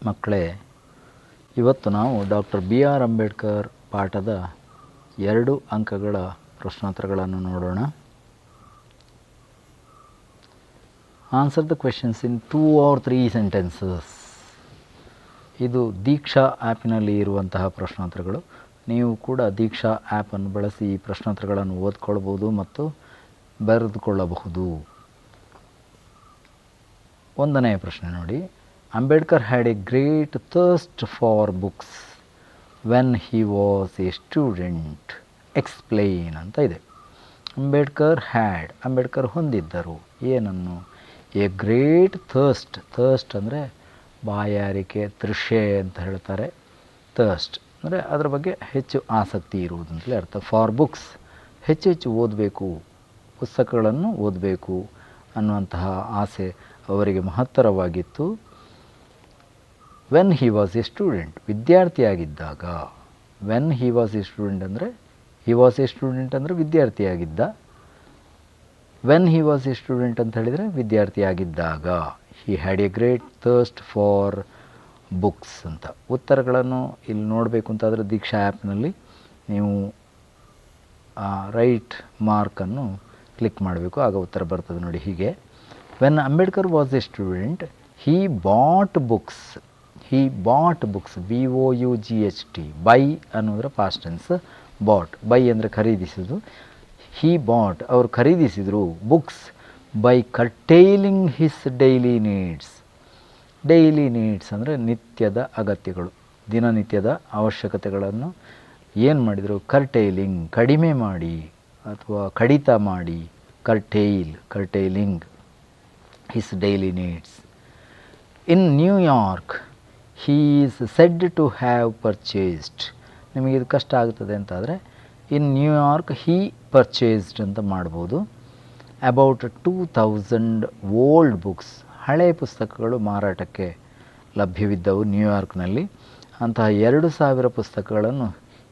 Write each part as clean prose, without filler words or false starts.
ಮಕ್ಕಳೇ, ಇವತ್ತು ನಾವು ಡಾಕ್ಟರ್ ಬಿ ಆರ್ ಅಂಬೇಡ್ಕರ್ ಪಾಠದ 2 ಅಂಕಗಳ ಪ್ರಶ್ನೋತ್ತರಗಳನ್ನು ನೋಡೋಣ. Answer the questions in 2 or 3 sentences. ಇದು ದೀಕ್ಷಾ ಆ್ಯಪಿನಲ್ಲಿ ಇರುವಂತಹ ಪ್ರಶ್ನೋತ್ತರಗಳು. ನೀವು ಕೂಡ ದೀಕ್ಷಾ ಆ್ಯಪನ್ನು ಬಳಸಿ ಈ ಪ್ರಶ್ನೋತ್ತರಗಳನ್ನು ಓದ್ಕೊಳ್ಬೋದು ಮತ್ತು ಬರೆದುಕೊಳ್ಳಬಹುದು. 1ನೇ ಪ್ರಶ್ನೆ ನೋಡಿ. Ambedkar had a great thirst for books when he was a student. Explain ಅಂತ ಇದೆ. ಅಂಬೇಡ್ಕರ್ ಹೊಂದಿದ್ದರು ಏನನ್ನು? ಎ ಗ್ರೇಟ್ ಥರ್ಸ್ಟ್ ಅಂದರೆ ಬಾಯಾರಿಕೆ, ತೃಷೆ ಅಂತ ಹೇಳ್ತಾರೆ. ಥರ್ಸ್ಟ್ ಅಂದರೆ ಅದರ ಬಗ್ಗೆ ಹೆಚ್ಚು ಆಸಕ್ತಿ ಇರುವುದಂತಲೇ ಅರ್ಥ. ಫಾರ್ ಬುಕ್ಸ್, ಹೆಚ್ಚು ಓದಬೇಕು, ಪುಸ್ತಕಗಳನ್ನು ಓದಬೇಕು ಅನ್ನುವಂತಹ ಆಸೆ ಅವರಿಗೆ ಮಹತ್ತರವಾಗಿತ್ತು. When he was a student, ವಿದ್ಯಾರ್ಥಿಯಾಗಿದ್ದಾಗ. When he was a student ಅಂದರೆ ವಿದ್ಯಾರ್ಥಿಯಾಗಿದ್ದ. When he was a student ಅಂತ ಹೇಳಿದರೆ ವಿದ್ಯಾರ್ಥಿಯಾಗಿದ್ದಾಗ. He had a great thirst for books ಅಂತ. ಉತ್ತರಗಳನ್ನು ಇಲ್ಲಿ ನೋಡಬೇಕು ಅಂತಾದರೆ ದೀಕ್ಷಾ ಆ್ಯಪ್ನಲ್ಲಿ ನೀವು ರೈಟ್ ಮಾರ್ಕನ್ನು ಕ್ಲಿಕ್ ಮಾಡಬೇಕು, ಆಗ ಉತ್ತರ ಬರ್ತದೆ ನೋಡಿ ಹೀಗೆ. When Ambedkar was a student he bought books. BOUGHT. Buy ಅನ್ನೋದರ ಪಾಸ್ಟ್ ಟೆನ್ಸ್. ಬಾಟ್, ಬೈ ಅಂದರೆ ಖರೀದಿಸಿದ್ದು. ಹಿ ಬಾಟ್, ಅವರು ಖರೀದಿಸಿದರು. Books by curtailing his daily needs. Daily needs ಅಂದರೆ ನಿತ್ಯದ ಅಗತ್ಯಗಳು, ದಿನನಿತ್ಯದ ಅವಶ್ಯಕತೆಗಳನ್ನು ಏನು ಮಾಡಿದರು? ಕರ್ಟೈಲಿಂಗ್, ಕಡಿಮೆ ಮಾಡಿ ಅಥವಾ ಕಡಿತ ಮಾಡಿ. Curtailing his daily needs. In New York he is said to have purchased. ನಿಮಗೆ ಇದು ಕಷ್ಟ ಆಗ್ತದೆ ಅಂತಾದರೆ ಇನ್ ನ್ಯೂಯಾರ್ಕ್ ಹೀ ಪರ್ಚೇಸ್ಡ್ ಅಂತ ಮಾಡ್ಬೋದು. ಅಬೌಟ್ 2000 ಓಲ್ಡ್ ಬುಕ್ಸ್, ಹಳೆಯ ಪುಸ್ತಕಗಳು ಮಾರಾಟಕ್ಕೆ ಲಭ್ಯವಿದ್ದವು ನ್ಯೂಯಾರ್ಕ್ನಲ್ಲಿ. ಅಂತಹ 2000 ಪುಸ್ತಕಗಳನ್ನು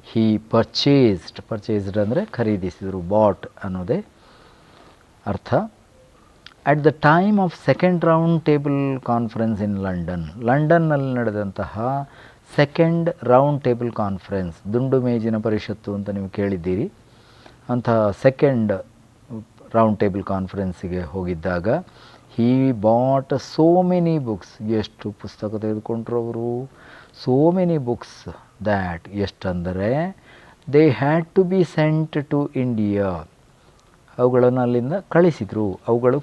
ಹೀ ಪರ್ಚೇಸ್ಡ್ ಅಂದರೆ ಖರೀದಿಸಿದರು. ಬಾಟ್ ಅನ್ನೋದೇ ಅರ್ಥ. At the time of second round table conference in ಲಂಡನ್ನಲ್ಲಿ ನಡೆದಂತಹ ಸೆಕೆಂಡ್ ರೌಂಡ್ ಟೇಬಲ್ ಕಾನ್ಫರೆನ್ಸ್, ದುಂಡು ಮೇಜಿನ ಪರಿಷತ್ತು ಅಂತ ನೀವು ಕೇಳಿದ್ದೀರಿ. ಅಂತಹ ಸೆಕೆಂಡ್ ರೌಂಡ್ ಟೇಬಲ್ ಕಾನ್ಫರೆನ್ಸಿಗೆ ಹೋಗಿದ್ದಾಗ he bought so many books. ಎಷ್ಟು ಪುಸ್ತಕ ತೆಗೆದುಕೊಂಡ್ರು ಅವರು? ಸೋ ಮೆನಿ ಬುಕ್ಸ್ ದ್ಯಾಟ್, ಎಷ್ಟಂದರೆ they had to be sent to India. ಅವುಗಳನ್ನು ಅಲ್ಲಿಂದ ಕಳಿಸಿದರು. ಅವುಗಳು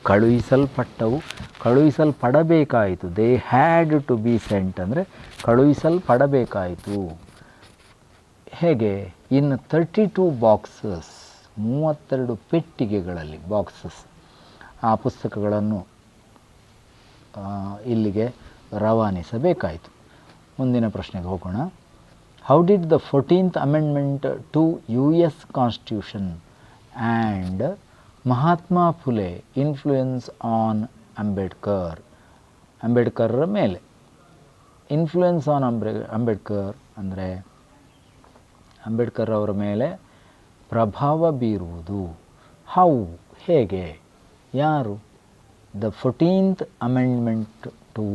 ಕಳುಹಿಸಲ್ಪಡಬೇಕಾಯಿತು. They had to be sent ಅಂದರೆ ಕಳುಹಿಸಲ್ಪಡಬೇಕಾಯಿತು. ಹೇಗೆ? ಇನ್ 32 ಬಾಕ್ಸಸ್, 32 ಪೆಟ್ಟಿಗೆಗಳಲ್ಲಿ, ಬಾಕ್ಸಸ್, ಆ ಪುಸ್ತಕಗಳನ್ನು ಇಲ್ಲಿಗೆ ರವಾನಿಸಬೇಕಾಯಿತು. ಮುಂದಿನ ಪ್ರಶ್ನೆಗೆ ಹೋಗೋಣ. How did the 14th amendment to US constitution and Mahatma Phule influence on ಅಂಬೇಡ್ಕರ್ರ ಮೇಲೆ. ಇನ್ಫ್ಲೂಯೆನ್ಸ್ ಆನ್ ಅಂಬೇಡ್ಕರ್ ಅಂದರೆ ಅಂಬೇಡ್ಕರ್ ಅವರ ಮೇಲೆ ಪ್ರಭಾವ ಬೀರುವುದು. ಹೌ, ಹೇಗೆ, ಯಾರು? The 14th amendment to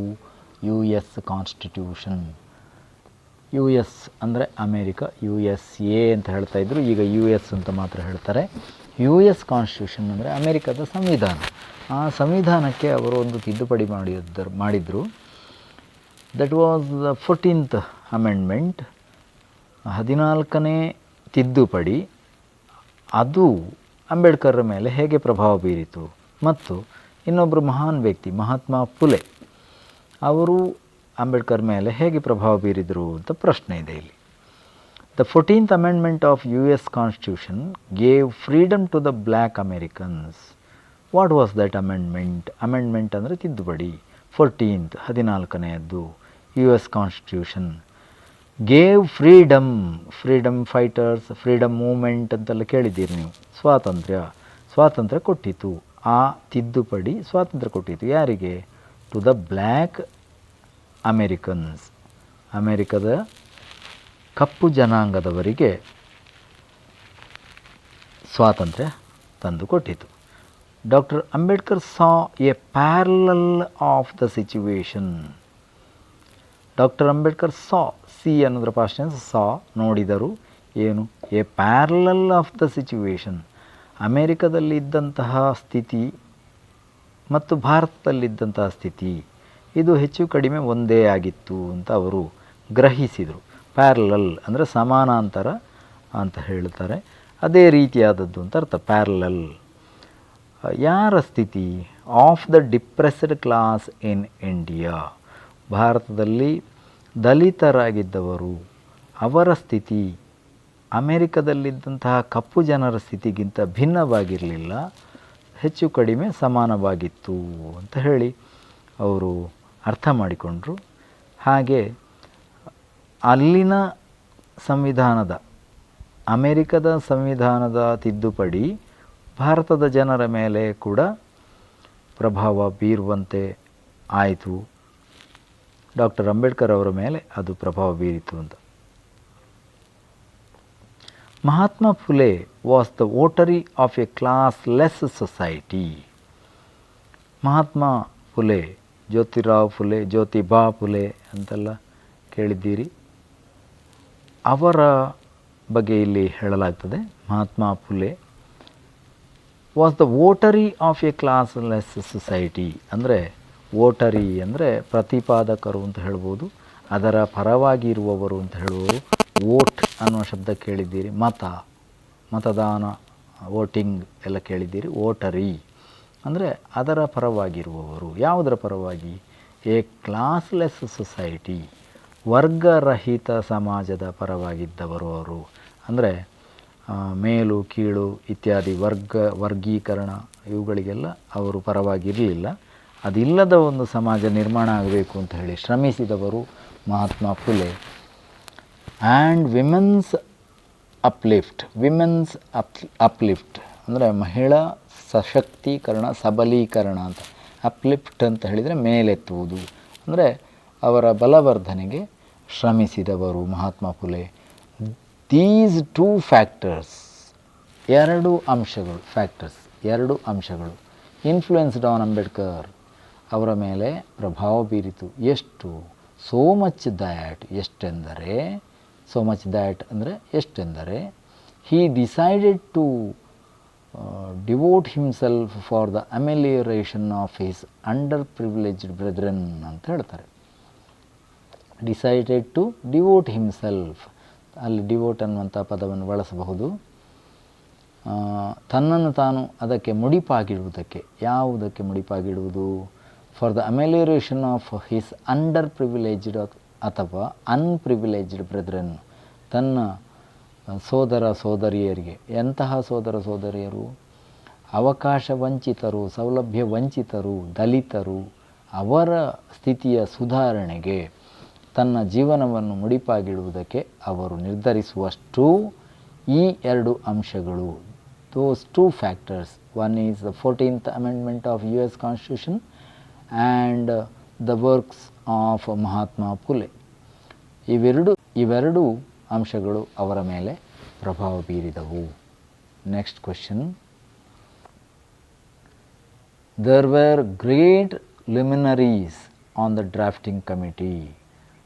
US constitution. US ಅಂದರೆ ಅಮೇರಿಕ, USA ಅಂತ ಹೇಳ್ತಾ ಇದ್ರು, ಈಗ US ಅಂತ ಮಾತ್ರ ಹೇಳ್ತಾರೆ. US ಕಾನ್ಸ್ಟಿಟ್ಯೂಷನ್ ಅಂದರೆ ಅಮೇರಿಕದ ಸಂವಿಧಾನ. ಆ ಸಂವಿಧಾನಕ್ಕೆ ಅವರು ಒಂದು ತಿದ್ದುಪಡಿ ಮಾಡಿದರು. That was the 14th amendment, 14ನೇ ತಿದ್ದುಪಡಿ. ಅದು ಅಂಬೇಡ್ಕರ್ರ ಮೇಲೆ ಹೇಗೆ ಪ್ರಭಾವ ಬೀರಿತು? ಮತ್ತು ಇನ್ನೊಬ್ಬರು ಮಹಾನ್ ವ್ಯಕ್ತಿ ಮಹಾತ್ಮ ಫುಲೆ, ಅವರು ಅಂಬೇಡ್ಕರ್ ಮೇಲೆ ಹೇಗೆ ಪ್ರಭಾವ ಬೀರಿದರು ಅಂತ ಪ್ರಶ್ನೆ ಇದೆ ಇಲ್ಲಿ. The 14th Amendment of US Constitution gave freedom to the black Americans. What was that amendment? Amendment ಅಂದರೆ ತಿದ್ದುಪಡಿ. 14th, 14ನೇದ್ದು US Constitution. Gave freedom fighters, freedom movement ಅಂತೆಲ್ಲ ಕೇಳಿದ್ದೀರಿ ನೀವು. ಸ್ವಾತಂತ್ರ್ಯ ಕೊಟ್ಟಿತು. ಆ ತಿದ್ದುಪಡಿ ಸ್ವಾತಂತ್ರ್ಯ ಕೊಟ್ಟಿತು. ಯಾರಿಗೆ? ಟು ದ ಬ್ಲ್ಯಾಕ್ ಅಮೇರಿಕನ್ಸ್, ಅಮೇರಿಕದ ಕಪ್ಪು ಜನಾಂಗದವರಿಗೆ ಸ್ವಾತಂತ್ರ್ಯ ತಂದುಕೊಟ್ಟಿತು. Doctor Ambedkar saw a parallel of the situation. Doctor Ambedkar see ಅನ್ನೋದ್ರ ಪಾಸ್ಟ್ ಟೆನ್ಸ್ ನೋಡಿದರು. ಏನು? A parallel of the situation, ಅಮೇರಿಕದಲ್ಲಿ ಇದ್ದಂತಹ ಸ್ಥಿತಿ ಮತ್ತು ಭಾರತದಲ್ಲಿದ್ದಂತಹ ಸ್ಥಿತಿ ಇದು ಹೆಚ್ಚು ಕಡಿಮೆ ಒಂದೇ ಆಗಿತ್ತು ಅಂತ ಅವರು ಗ್ರಹಿಸಿದರು. ಪ್ಯಾರಲಲ್ ಅಂದರೆ ಸಮಾನಾಂತರ ಅಂತ ಹೇಳ್ತಾರೆ, ಅದೇ ರೀತಿಯಾದದ್ದು ಅಂತ ಅರ್ಥ. ಪ್ಯಾರಲಲ್ ಯಾರ ಸ್ಥಿತಿ? Of the depressed class in India, ಭಾರತದಲ್ಲಿ ದಲಿತರಾಗಿದ್ದವರು ಅವರ ಸ್ಥಿತಿ ಅಮೇರಿಕದಲ್ಲಿದ್ದಂತಹ ಕಪ್ಪು ಜನರ ಸ್ಥಿತಿಗಿಂತ ಭಿನ್ನವಾಗಿರಲಿಲ್ಲ, ಹೆಚ್ಚು ಕಡಿಮೆ ಸಮಾನವಾಗಿತ್ತು ಅಂತ ಹೇಳಿ ಅವರು ಅರ್ಥ ಮಾಡಿಕೊಂಡರು. ಹಾಗೆ ಅಲ್ಲಿನ ಸಂವಿಧಾನದ, ಅಮೇರಿಕದ ಸಂವಿಧಾನದ ತಿದ್ದುಪಡಿ ಭಾರತದ ಜನರ ಮೇಲೆ ಕೂಡ ಪ್ರಭಾವ ಬೀರುವಂತೆ ಆಯಿತು. ಡಾಕ್ಟರ್ ಅಂಬೇಡ್ಕರ್ ಅವರ ಮೇಲೆ ಅದು ಪ್ರಭಾವ ಬೀರಿತು ಅಂತ. Mahatma Phule was the votary of a classless society. Mahatma Phule, Jyotirao Phule, Jyotiba Phule ಅಂತೆಲ್ಲ ಕೇಳಿದ್ದೀರಿ. ಅವರ ಬಗ್ಗೆ ಇಲ್ಲಿ ಹೇಳಲಾಗ್ತದೆ. Mahatma Phule was the votary of a classless society. ಅಂದರೆ ವೋಟರಿ ಅಂದರೆ ಪ್ರತಿಪಾದಕರು ಅಂತ ಹೇಳ್ಬೋದು, ಅದರ ಪರವಾಗಿ ಇರುವವರು ಅಂತ ಹೇಳುವವರು. ವೋಟ್ ಅನ್ನುವ ಶಬ್ದ ಕೇಳಿದ್ದೀರಿ, ಮತದಾನ, ವೋಟಿಂಗ್ ಎಲ್ಲ ಕೇಳಿದ್ದೀರಿ. ವೋಟರಿ ಅಂದರೆ ಅದರ ಪರವಾಗಿರುವವರು. ಯಾವುದರ ಪರವಾಗಿ? ಎ ಕ್ಲಾಸ್ಲೆಸ್ ಸೊಸೈಟಿ, ವರ್ಗರಹಿತ ಸಮಾಜದ ಪರವಾಗಿದ್ದವರು ಅವರು. ಅಂದರೆ ಮೇಲು ಕೀಳು ಇತ್ಯಾದಿ ವರ್ಗೀಕರಣ ಇವುಗಳಿಗೆಲ್ಲ ಅವರು ಪರವಾಗಿರಲಿಲ್ಲ. ಅದಿಲ್ಲದ ಒಂದು ಸಮಾಜ ನಿರ್ಮಾಣ ಆಗಬೇಕು ಅಂತ ಹೇಳಿ ಶ್ರಮಿಸಿದವರು Mahatma Phule. And women's uplift ಅಂದರೆ ಮಹಿಳಾ ಸಶಕ್ತೀಕರಣ, ಸಬಲೀಕರಣ ಅಂತ. ಅಪ್ಲಿಫ್ಟ್ ಅಂತ ಹೇಳಿದರೆ ಮೇಲೆತ್ತುವುದು, ಅಂದರೆ ಅವರ ಬಲವರ್ಧನೆಗೆ ಶ್ರಮಿಸಿದವರು Mahatma Phule. These two factors, ಎರಡು ಅಂಶಗಳು ಇನ್ಫ್ಲುಯೆನ್ಸ್ಡ್ ಆನ್ ಅಂಬೇಡ್ಕರ್, ಅವರ ಮೇಲೆ ಪ್ರಭಾವ ಬೀರಿತು. ಎಷ್ಟು? ಸೋ ಮಚ್ ದ್ಯಾಟ್ ಅಂದರೆ ಎಷ್ಟೆಂದರೆ he decided to devote himself for the amelioration of his underprivileged brethren ಅಂತ ಹೇಳ್ತಾರೆ. ಡಿಸೈಡೆಡ್ ಟು ಡಿವೋಟ್ ಹಿಮ್ಸೆಲ್ಫ್, ಅಲ್ಲಿ ಡಿವೋಟ್ ಅನ್ನುವಂಥ ಪದವನ್ನು ಬಳಸಬಹುದು. ತನ್ನನ್ನು ತಾನು ಅದಕ್ಕೆ ಮುಡಿಪಾಗಿಡುವುದಕ್ಕೆ. ಯಾವುದಕ್ಕೆ ಮುಡಿಪಾಗಿಡುವುದು? For the amelioration of his underprivileged ಅಥವಾ ಅನ್ಪ್ರಿವಿಲೇಜ್ಡ್ ಬ್ರೆದ್ರನ್, ತನ್ನ ಸೋದರ ಸೋದರಿಯರಿಗೆ. ಎಂತಹ ಸೋದರ ಸೋದರಿಯರು? ಅವಕಾಶ ವಂಚಿತರು, ಸೌಲಭ್ಯ ವಂಚಿತರು, ದಲಿತರು, ಅವರ ಸ್ಥಿತಿಯ ಸುಧಾರಣೆಗೆ ತನ್ನ ಜೀವನವನ್ನು ಮುಡಿಪಾಗಿಡುವುದಕ್ಕೆ ಅವರು ನಿರ್ಧರಿಸುವಷ್ಟು ಈ ಎರಡು ಅಂಶಗಳು, those two factors, one is the 14th Amendment of US Constitution and the works of Mahatma Phule. ಇವೆರಡು ಅಂಶಗಳು ಅವರ ಮೇಲೆ ಪ್ರಭಾವ ಬೀರಿದವು. Next question. There were great luminaries on the drafting committee.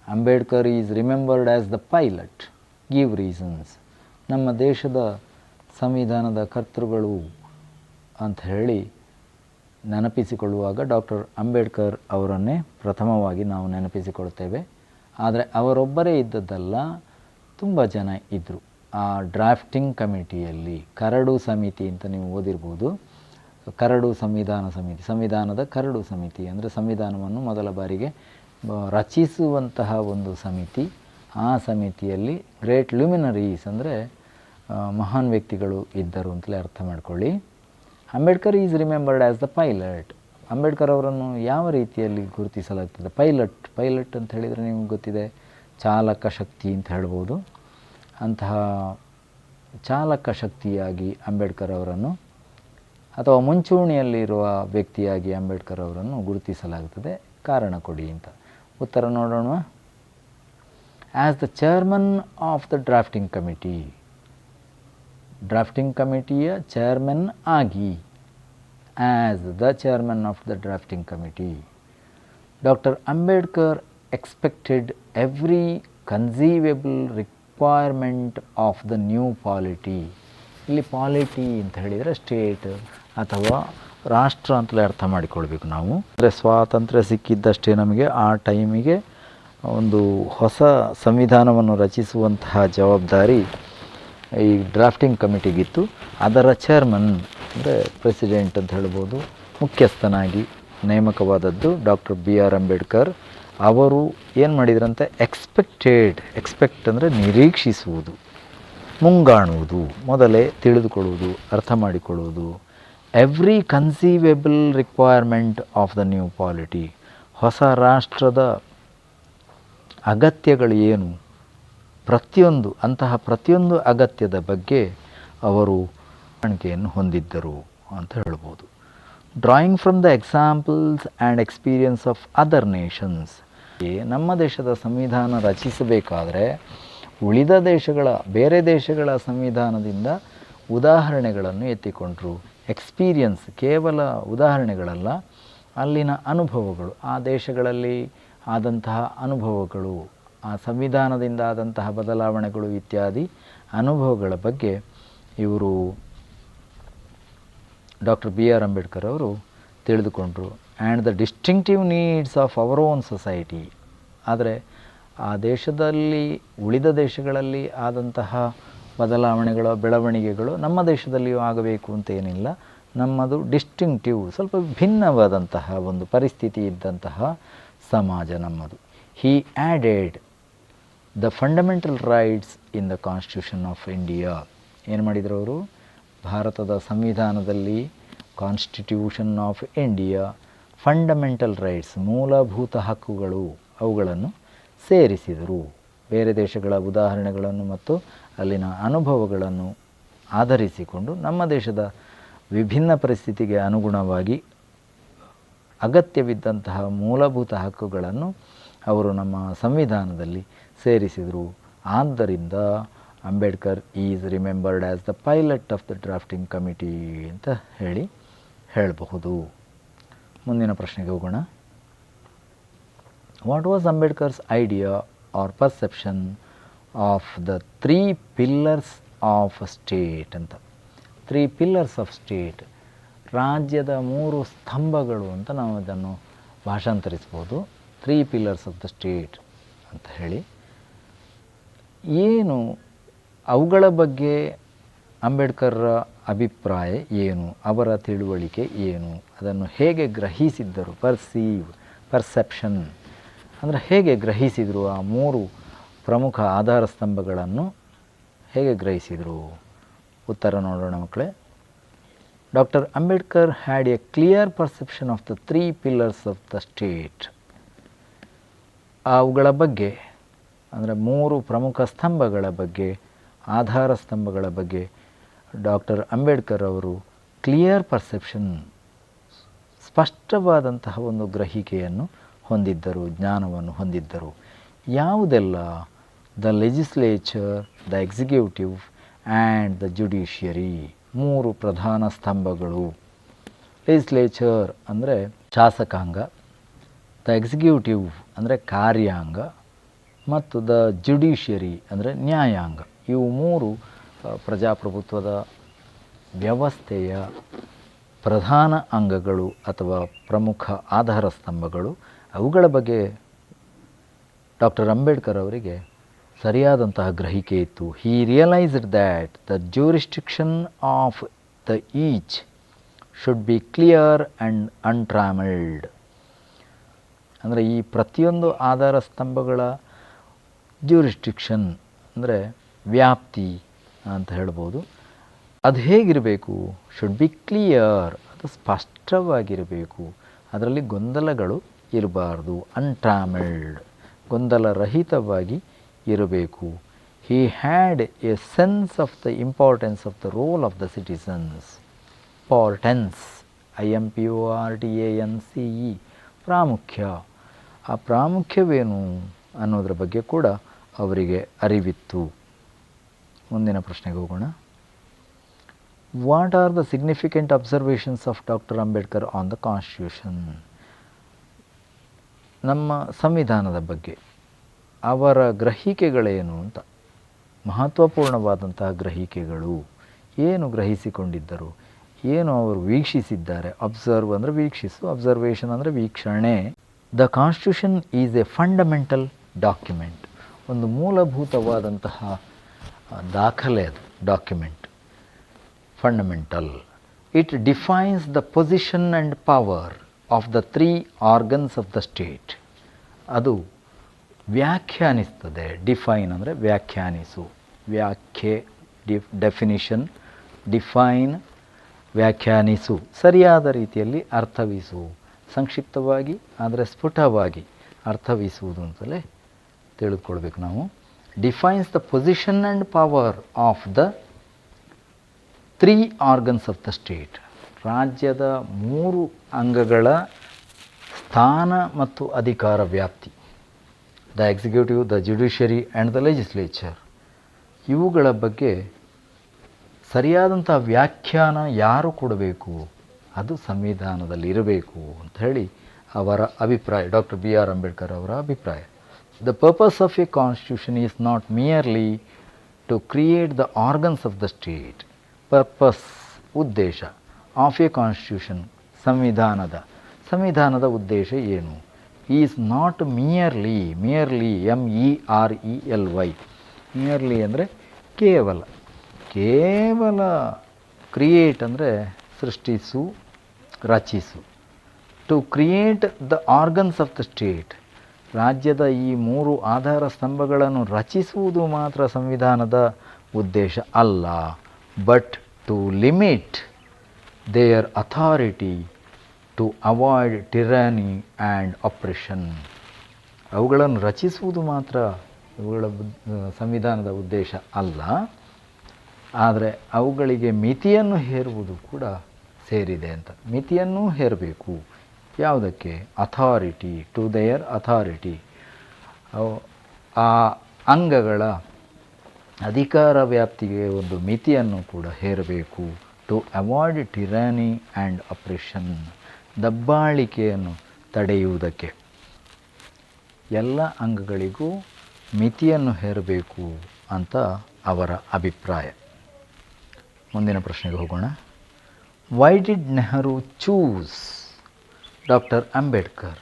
Ambedkar is remembered as the pilot. Give reasons. ನಮ್ಮ ದೇಶದ ಸಂವಿಧಾನದ ಕರ್ತೃಗಳು ಅಂತ ಹೇಳಿ ನೆನಪಿಸಿಕೊಳ್ಳುವಾಗ ಡಾಕ್ಟರ್ ಅಂಬೇಡ್ಕರ್ ಅವರನ್ನೇ ಪ್ರಥಮವಾಗಿ ನಾವು ನೆನಪಿಸಿಕೊಳ್ತೇವೆ. ಆದರೆ ಅವರೊಬ್ಬರೇ ಇದ್ದದ್ದಲ್ಲ, ತುಂಬ ಜನ ಇದ್ದರು ಆ ಡ್ರಾಫ್ಟಿಂಗ್ ಕಮಿಟಿಯಲ್ಲಿ. ಕರಡು ಸಮಿತಿ ಅಂತ ನೀವು ಓದಿರ್ಬೋದು. ಕರಡು ಸಂವಿಧಾನದ ಕರಡು ಸಮಿತಿ ಅಂದರೆ ಸಂವಿಧಾನವನ್ನು ಮೊದಲ ಬಾರಿಗೆ ರಚಿಸುವಂತಹ ಒಂದು ಸಮಿತಿ. ಆ ಸಮಿತಿಯಲ್ಲಿ ಗ್ರೇಟ್ ಲ್ಯುಮಿನರೀಸ್ ಅಂದರೆ ಮಹಾನ್ ವ್ಯಕ್ತಿಗಳು ಇದ್ದರು ಅಂತಲೇ ಅರ್ಥ ಮಾಡ್ಕೊಳ್ಳಿ. Ambedkar is remembered as the pilot. Ambedkar ಅವರನ್ನು ಯಾವ ರೀತಿಯಲ್ಲಿ ಗುರುತಿಸಲಾಗ್ತದೆ? ಪೈಲಟ್ ಅಂತ ಹೇಳಿದರೆ ನಿಮಗೆ ಗೊತ್ತಿದೆ, ಚಾಲಕ ಶಕ್ತಿ ಅಂತ ಹೇಳ್ಬೋದು. ಅಂತಹ ಚಾಲಕ ಶಕ್ತಿಯಾಗಿ ಅಂಬೇಡ್ಕರ್ ಅವರನ್ನು, ಅಥವಾ ಮುಂಚೂಣಿಯಲ್ಲಿರುವ ವ್ಯಕ್ತಿಯಾಗಿ ಅಂಬೇಡ್ಕರ್ ಅವರನ್ನು ಗುರುತಿಸಲಾಗುತ್ತದೆ. ಕಾರಣ ಕೊಡಿ ಅಂತ. ಉತ್ತರ ನೋಡೋಣ. As the chairman of the drafting committee, drafting ಕಮಿಟಿಯ ಚೇರ್ಮನ್ ಆಗಿ, as the chairman of the drafting committee. Doctor Ambedkar expected every conceivable requirement of the new polity. ಇಲ್ಲಿ ಪಾಲಿಟಿ ಅಂತ ಹೇಳಿದರೆ ಸ್ಟೇಟ್ ಅಥವಾ ರಾಷ್ಟ್ರ ಅಂತಲೇ ಅರ್ಥ ಮಾಡಿಕೊಳ್ಬೇಕು ನಾವು. ಅಂದರೆ ಸ್ವಾತಂತ್ರ್ಯ ಸಿಕ್ಕಿದ್ದಷ್ಟೇ ನಮಗೆ ಆ ಟೈಮಿಗೆ ಒಂದು ಹೊಸ ಸಂವಿಧಾನವನ್ನು ರಚಿಸುವಂತಹ ಜವಾಬ್ದಾರಿ ಈ ಡ್ರಾಫ್ಟಿಂಗ್ ಕಮಿಟಿಗಿತ್ತು. ಅದರ ಚೇರ್ಮನ್ ಅಂದರೆ ಪ್ರೆಸಿಡೆಂಟ್ ಅಂತ ಹೇಳ್ಬೋದು, ಮುಖ್ಯಸ್ಥನಾಗಿ ನೇಮಕವಾದದ್ದು ಡಾಕ್ಟರ್ ಬಿ ಆರ್ ಅಂಬೇಡ್ಕರ್. ಅವರು ಏನು ಮಾಡಿದ್ರಂತೆ, ಎಕ್ಸ್ಪೆಕ್ಟ್ ಅಂದರೆ ನಿರೀಕ್ಷಿಸುವುದು, ಮುಂಗಾಣುವುದು, ಮೊದಲೇ ತಿಳಿದುಕೊಳ್ಳುವುದು, ಅರ್ಥ ಮಾಡಿಕೊಳ್ಳುವುದು. Every conceivable requirement of the new polity, ಹೊಸ ರಾಷ್ಟ್ರದ ಅಗತ್ಯಗಳು ಏನು, ಪ್ರತಿಯೊಂದು ಅಗತ್ಯದ ಬಗ್ಗೆ ಅವರು ಕಾಣಿಕೆಯನ್ನು ಹೊಂದಿದ್ದರು ಅಂತ ಹೇಳ್ಬೋದು. Drawing from the examples and experience of other Nations. ನಮ್ಮ ದೇಶದ ಸಂವಿಧಾನ ರಚಿಸಬೇಕಾದ್ರೆ ಉಳಿದ ಬೇರೆ ದೇಶಗಳ ಸಂವಿಧಾನದಿಂದ ಉದಾಹರಣೆಗಳನ್ನು ಎತ್ತಿಕೊಂಡರು. ಎಕ್ಸ್ಪೀರಿಯನ್ಸ್ ಕೇವಲ ಉದಾಹರಣೆಗಳಲ್ಲ, ಅಲ್ಲಿನ ಅನುಭವಗಳು, ಆ ದೇಶಗಳಲ್ಲಿ ಆದಂತಹ ಅನುಭವಗಳು, ಆ ಸಂವಿಧಾನದಿಂದ ಆದಂತಹ ಬದಲಾವಣೆಗಳು ಇತ್ಯಾದಿ ಅನುಭವಗಳ ಬಗ್ಗೆ ಇವರು ಡಾಕ್ಟರ್ ಬಿ ಆರ್ ಅಂಬೇಡ್ಕರ್ ಅವರು ತಿಳಿದುಕೊಂಡರು. And the distinctive needs of our own society. ಆದರೆ ಆ ದೇಶದಲ್ಲಿ ಉಳಿದ ದೇಶಗಳಲ್ಲಿ ಆದಂತಹ ಬೆಳವಣಿಗೆಗಳು ನಮ್ಮ ದೇಶದಲ್ಲಿಯೂ ಆಗಬೇಕು ಅಂತ ಏನಿಲ್ಲ. ನಮ್ಮದು ಡಿಸ್ಟಿಂಕ್ಟಿವ್, ಸ್ವಲ್ಪ ಭಿನ್ನವಾದಂತಹ ಒಂದು ಪರಿಸ್ಥಿತಿ ಇದ್ದಂತಹ ಸಮಾಜ ನಮ್ಮದು. He added the fundamental rights in the constitution of India. ಏನು ಮಾಡಿದರು ಅವರು, ಭಾರತದ ಸಂವಿಧಾನದಲ್ಲಿ constitution of India fundamental rights, ಮೂಲಭೂತ ಹಕ್ಕುಗಳು, ಅವುಗಳನ್ನು ಸೇರಿಸಿದರು. ಬೇರೆ ದೇಶಗಳ ಉದಾಹರಣೆಗಳನ್ನು ಮತ್ತು ಅಲ್ಲಿನ ಅನುಭವಗಳನ್ನು ಆಧರಿಸಿಕೊಂಡು ನಮ್ಮ ದೇಶದ ವಿಭಿನ್ನ ಪರಿಸ್ಥಿತಿಗೆ ಅನುಗುಣವಾಗಿ ಅಗತ್ಯವಿದ್ದಂತಹ ಮೂಲಭೂತ ಹಕ್ಕುಗಳನ್ನು ಅವರು ನಮ್ಮ ಸಂವಿಧಾನದಲ್ಲಿ ಸೇರಿಸಿದರು. ಆದ್ದರಿಂದ Ambedkar is remembered as the pilot of the drafting committee ಅಂತ ಹೇಳಬಹುದು. ಮುಂದಿನ ಪ್ರಶ್ನೆಗೆ ಹೋಗೋಣ. What was Ambedkar's idea or perception of the 3 pillars of state ಅಂತ. 3 pillars ಆಫ್ ಸ್ಟೇಟ್, ರಾಜ್ಯದ 3 ಸ್ತಂಭಗಳು ಅಂತ ನಾವು ಅದನ್ನು ಭಾಷಾಂತರಿಸ್ಬೋದು. 3 pillars ಆಫ್ ದ ಸ್ಟೇಟ್ ಅಂತ ಹೇಳಿ, ಏನು ಅವುಗಳ ಬಗ್ಗೆ ಅಂಬೇಡ್ಕರ್ರ ಅಭಿಪ್ರಾಯ ಏನು, ಅವರ ತಿಳುವಳಿಕೆ ಏನು, ಅದನ್ನು ಹೇಗೆ ಗ್ರಹಿಸಿದ್ದರು, ಪರ್ಸೆಪ್ಷನ್ ಅಂದರೆ ಹೇಗೆ ಗ್ರಹಿಸಿದರು, ಆ 3 ಪ್ರಮುಖ ಆಧಾರ ಸ್ತಂಭಗಳನ್ನು ಹೇಗೆ ಗ್ರಹಿಸಿದರು? ಉತ್ತರ ನೋಡೋಣ ಮಕ್ಕಳೇ. Doctor Ambedkar had A clear perception of the 3 pillars of the state. ಅವುಗಳ ಬಗ್ಗೆ ಅಂದರೆ 3 ಪ್ರಮುಖ ಸ್ತಂಭಗಳ ಬಗ್ಗೆ, ಆಧಾರ ಸ್ತಂಭಗಳ ಬಗ್ಗೆ ಡಾಕ್ಟರ್ ಅಂಬೇಡ್ಕರ್ ಅವರು ಕ್ಲಿಯರ್ ಪರ್ಸೆಪ್ಷನ್, ಸ್ಪಷ್ಟವಾದಂತಹ ಒಂದು ಗ್ರಹಿಕೆಯನ್ನು ಹೊಂದಿದ್ದರು, ಜ್ಞಾನವನ್ನು ಹೊಂದಿದ್ದರು. ಯಾವುದೆಲ್ಲ? The legislature, the executive and the judiciary. 3 ಪ್ರಧಾನ ಸ್ತಂಭಗಳು. ಲೆಜಿಸ್ಲೇಚರ್ ಅಂದರೆ ಶಾಸಕಾಂಗ, ದ ಎಕ್ಸಿಕ್ಯೂಟಿವ್ ಅಂದರೆ ಕಾರ್ಯಾಂಗ, ಮತ್ತು ದ ಜುಡಿಷಿಯರಿ ಅಂದರೆ ನ್ಯಾಯಾಂಗ. ಇವು 3 ಪ್ರಜಾಪ್ರಭುತ್ವದ ವ್ಯವಸ್ಥೆಯ ಪ್ರಧಾನ ಅಂಗಗಳು ಅಥವಾ ಪ್ರಮುಖ ಆಧಾರ ಸ್ತಂಭಗಳು. ಅವುಗಳ ಬಗ್ಗೆ ಡಾಕ್ಟರ್ ಅಂಬೇಡ್ಕರ್ ಅವರಿಗೆ ಸರಿಯಾದಂತಹ ಗ್ರಹಿಕೆ ಇತ್ತು. He realized that the jurisdiction of the each should be clear and untrammelled. ಅಂದರೆ ಈ ಪ್ರತಿಯೊಂದು ಆಧಾರ ಸ್ತಂಭಗಳ ಜ್ಯೂರಿಸ್ಟಿಕ್ಷನ್ ಅಂದರೆ ವ್ಯಾಪ್ತಿ ಅಂತ ಹೇಳ್ಬೋದು, ಅದು ಹೇಗಿರಬೇಕು? ಶುಡ್ ಬಿ ಕ್ಲಿಯರ್, ಅದು ಸ್ಪಷ್ಟವಾಗಿರಬೇಕು, ಅದರಲ್ಲಿ ಗೊಂದಲಗಳು ಇರಬಾರ್ದು. ಅನ್ಟ್ರಾಮಲ್ಡ್, ಗೊಂದಲರಹಿತವಾಗಿ ಇರಬೇಕು. ಹಿ had A sense of the importance of the role of the citizens. Importance, IMPORTANCE, ಪ್ರಾಮುಖ್ಯ. ಆ ಪ್ರಾಮುಖ್ಯವೇನು ಅನ್ನೋದ್ರ ಬಗ್ಗೆ ಕೂಡ ಅವರಿಗೆ ಅರಿವಿತ್ತು. ಮುಂದಿನ ಪ್ರಶ್ನೆಗೆ ಹೋಗೋಣ. What are the significant observations of doctor Ambedkar on the constitution? ನಮ್ಮ ಸಂವಿಧಾನದ ಬಗ್ಗೆ ಅವರ ಗ್ರಹಿಕೆಗಳೇನು ಅಂತ, ಮಹತ್ವಪೂರ್ಣವಾದಂತಹ ಗ್ರಹಿಕೆಗಳು ಏನು ಗ್ರಹಿಸಿಕೊಂಡಿದ್ದರು, ಏನು ಅವರು ವೀಕ್ಷಿಸಿದ್ದಾರೆ. ಅಬ್ಸರ್ವ್ ಅಂದರೆ ವೀಕ್ಷಿಸು, ಅಬ್ಸರ್ವೇಷನ್ ಅಂದರೆ ವೀಕ್ಷಣೆ. The constitution is A fundamental document, ಒಂದು ಮೂಲಭೂತವಾದಂತಹ ದಾಖಲೆ ಅದು, document fundamental. It defines the position and power of the 3 organs of the state. ಅದು ವ್ಯಾಖ್ಯಾನಿಸ್ತದೆ. ಡಿಫೈನ್ ಅಂದರೆ ವ್ಯಾಖ್ಯಾನಿಸು, ವ್ಯಾಖ್ಯೆ, ಡೆಫಿನಿಷನ್, ಡಿಫೈನ್, ವ್ಯಾಖ್ಯಾನಿಸು, ಸರಿಯಾದ ರೀತಿಯಲ್ಲಿ ಅರ್ಥವಿಸು, ಸಂಕ್ಷಿಪ್ತವಾಗಿ ಆದರೆ ಸ್ಫುಟವಾಗಿ ಅರ್ಥವಿಸುವುದು ಅಂತಲೇ ತಿಳಿದುಕೊಳ್ಬೇಕು ನಾವು. Defines the position and power of the 3 organs of the state. ರಾಜ್ಯದ 3 ಅಂಗಗಳ ಸ್ಥಾನ ಮತ್ತು ಅಧಿಕಾರ ವ್ಯಾಪ್ತಿ. The executive, the judiciary and the legislature. ಇವುಗಳ ಬಗ್ಗೆ ಸರಿಯಾದಂಥ ವ್ಯಾಖ್ಯಾನ ಯಾರು ಕೊಡಬೇಕು, ಅದು ಸಂವಿಧಾನದಲ್ಲಿ ಇರಬೇಕು ಅಂತ ಹೇಳಿ ಅವರ ಅಭಿಪ್ರಾಯ, ಡಾಕ್ಟರ್ BR ಅಂಬೇಡ್ಕರ್ ಅವರ ಅಭಿಪ್ರಾಯ. The purpose of a constitution is not merely to create the organs of the state. Purpose, ಉದ್ದೇಶ, ಆಫ್ ಎ ಕಾನ್ಸ್ಟಿಟ್ಯೂಷನ್, ಸಂವಿಧಾನದ ಉದ್ದೇಶ ಏನು? Is not merely, MERELY, merely ಅಂದರೆ ಕೇವಲ ಕ್ರಿಯೇಟ್ ಅಂದರೆ ಸೃಷ್ಟಿಸು, ರಚಿಸು. To create the organs of the state, ರಾಜ್ಯದ ಈ 3 ಆಧಾರ ಸ್ತಂಭಗಳನ್ನು ರಚಿಸುವುದು ಮಾತ್ರ ಸಂವಿಧಾನದ ಉದ್ದೇಶ ಅಲ್ಲ. But to limit their authority to avoid tyranny and oppression. ಅವುಗಳನ್ನು ರಚಿಸುವುದು ಮಾತ್ರ ಇವುಗಳ ಸಂವಿಧಾನದ ಉದ್ದೇಶ ಅಲ್ಲ, ಆದರೆ ಅವುಗಳಿಗೆ ಮಿತಿಯನ್ನು ಹೇರುವುದು ಕೂಡ ಸೇರಿದೆ ಅಂತ. ಮಿತಿಯನ್ನೂ ಹೇರಬೇಕು. ಯಾವುದಕ್ಕೆ? Authority, to their authority. ಆ ಅಂಗಗಳ ಅಧಿಕಾರ ವ್ಯಾಪ್ತಿಗೆ ಒಂದು ಮಿತಿಯನ್ನು ಕೂಡ ಹೇರಬೇಕು. To avoid tyranny and oppression, ದಬ್ಬಾಳಿಕೆಯನ್ನು ತಡೆಯುವುದಕ್ಕೆ ಎಲ್ಲ ಅಂಗಗಳಿಗೂ ಮಿತಿಯನ್ನು ಹೇರಬೇಕು ಅಂತ ಅವರ ಅಭಿಪ್ರಾಯ. ಮುಂದಿನ ಪ್ರಶ್ನೆಗೆ ಹೋಗೋಣ. Why did Nehru choose doctor Ambedkar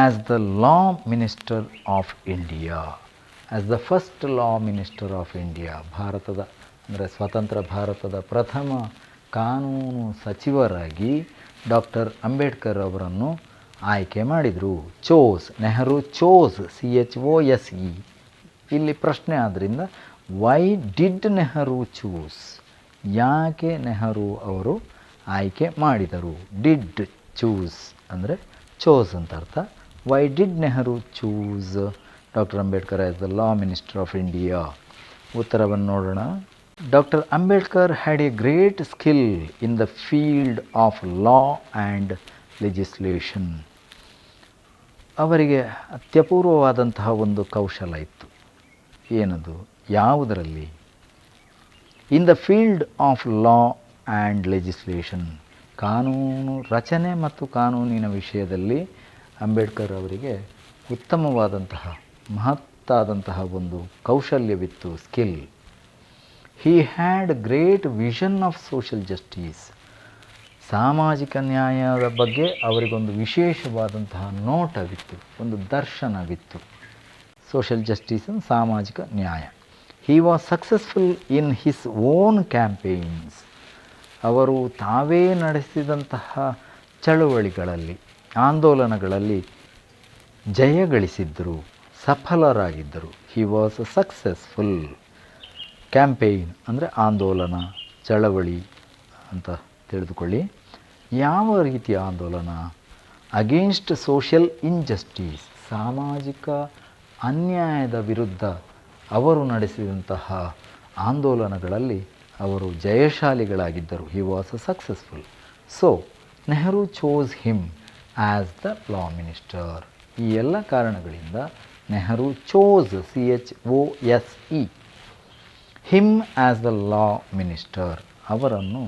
as the law minister of India, as the first law minister of India? ಭಾರತದ ಅಂದರೆ ಸ್ವತಂತ್ರ ಭಾರತದ ಪ್ರಥಮ ಕಾನೂನು ಸಚಿವರಾಗಿ ಡಾಕ್ಟರ್ ಅಂಬೇಡ್ಕರ್ ಅವರನ್ನು ಆಯ್ಕೆ ಮಾಡಿದರು. Nehru chose, CHOSE. ಇಲ್ಲಿ ಪ್ರಶ್ನೆ ಆದ್ದರಿಂದ ವೈ ಡಿಡ್ ನೆಹರು ಚೂಸ್, ಯಾಕೆ ನೆಹರು ಅವರು ಆಯ್ಕೆ ಮಾಡಿದರು? ಡಿಡ್, ಚೂಸ್ ಅಂದರೆ ಚೋಸ್ ಅಂತ ಅರ್ಥ. Why did Nehru choose doctor Ambedkar as the law minister of India? ಉತ್ತರವನ್ನು ನೋಡೋಣ. Doctor Ambedkar had a great skill in the field of law and legislation. ಅವರಿಗೆ ಅತ್ಯಪೂರ್ವವಾದಂತಹ ಒಂದು ಕೌಶಲ ಇತ್ತು. ಏನದು? ಯಾವುದರಲ್ಲಿ? In the field of law and legislation, ಕಾನೂನು ರಚನೆ ಮತ್ತು ಕಾನೂನಿನ ವಿಷಯದಲ್ಲಿ ಅಂಬೇಡ್ಕರ್ ಅವರಿಗೆ ಉತ್ತಮವಾದಂತಹ ಮಹತ್ತಾದಂತಹ ಒಂದು ಕೌಶಲ್ಯವಿತ್ತು, skill. He had great vision of social justice. ಸಾಮಾಜಿಕ ನ್ಯಾಯದ ಬಗ್ಗೆ ಅವರಿಗೊಂದು ವಿಶೇಷವಾದಂತಹ ನೋಟವಿತ್ತು, ಒಂದು ದರ್ಶನವಿತ್ತು. ಸೋಷಿಯಲ್ ಜಸ್ಟಿಸ್, ಸಾಮಾಜಿಕ ನ್ಯಾಯ. He was successful in his own campaigns. ಅವರು ತಾವೇ ನಡೆಸಿದಂತಹ ಚಳುವಳಿಗಳಲ್ಲಿ, ಆಂದೋಲನಗಳಲ್ಲಿ ಜಯಗಳಿಸಿದ್ದರು, ಸಫಲರಾಗಿದ್ದರು. He was successful. ಕ್ಯಾಂಪೇನ್ ಅಂದರೆ ಆಂದೋಲನ, ಚಳವಳಿ ಅಂತ ತಿಳಿದುಕೊಳ್ಳಿ. ಯಾವ ರೀತಿಯ ಆಂದೋಲನ? ಅಗೇನ್ಸ್ಟ್ ಸೋಷಿಯಲ್ ಇನ್ಜಸ್ಟಿಸ್, ಸಾಮಾಜಿಕ ಅನ್ಯಾಯದ ವಿರುದ್ಧ ಅವರು ನಡೆಸಿದಂತಹ ಆಂದೋಲನಗಳಲ್ಲಿ ಅವರು ಜಯಶಾಲಿಗಳಾಗಿದ್ದರು. He was successful. So Nehru chose him as the law minister. ಈ ಎಲ್ಲ ಕಾರಣಗಳಿಂದ Nehru chose, CHOSE, him as the law minister, ಅವರನ್ನು